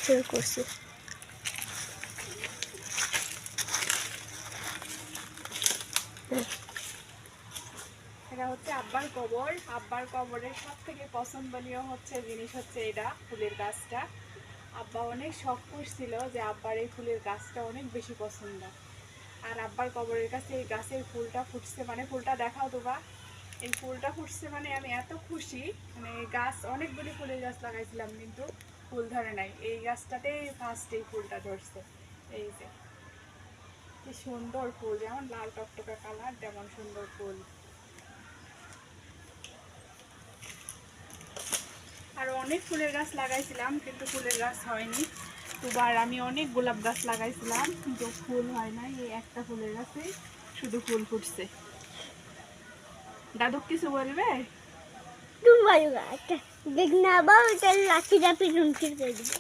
শুরু করছি। এটা হচ্ছে আব্বার কবর। আব্বার কবরের সব থেকে পছন্দনীয় জিনিস হচ্ছে এটা ফুলের গাছটা। আব্বা অনেক শখ করছিল যে আব্বার এই ফুলের গাছটা অনেক বেশি পছন্দ। আর আব্বার কবরের কাছে এই গাছের ফুলটা ফুটছে, মানে ফুলটা দেখাও তো বা, এই ফুলটা ফুটছে মানে আমি এত খুশি। মানে গাছ অনেকগুলি ফুলের গাছ লাগাইছিলাম কিন্তু ফুল ধরে নাই, এই গাছটাতেই ফার্স্ট এই ফুলটা ধরছে। এই যে কি সুন্দর ফুল, যেমন লাল টকটকা কালার তেমন সুন্দর ফুল। আর অনেক ফুলের গাছ লাগাইছিলাম কিন্তু ফুলের গাছ হয়নি। দুবার আমি অনেক গোলাপ গাছ লাগাইছিলাম কিন্তু ফুল হয় নাই, এই একটা ফুলের গাছে শুধু ফুল ফুটছে। দাদু কিছু বলবে? তুমি বলো একটা দেখ না বা ওটা লাঠি চাপি রুমকি করে দিবে।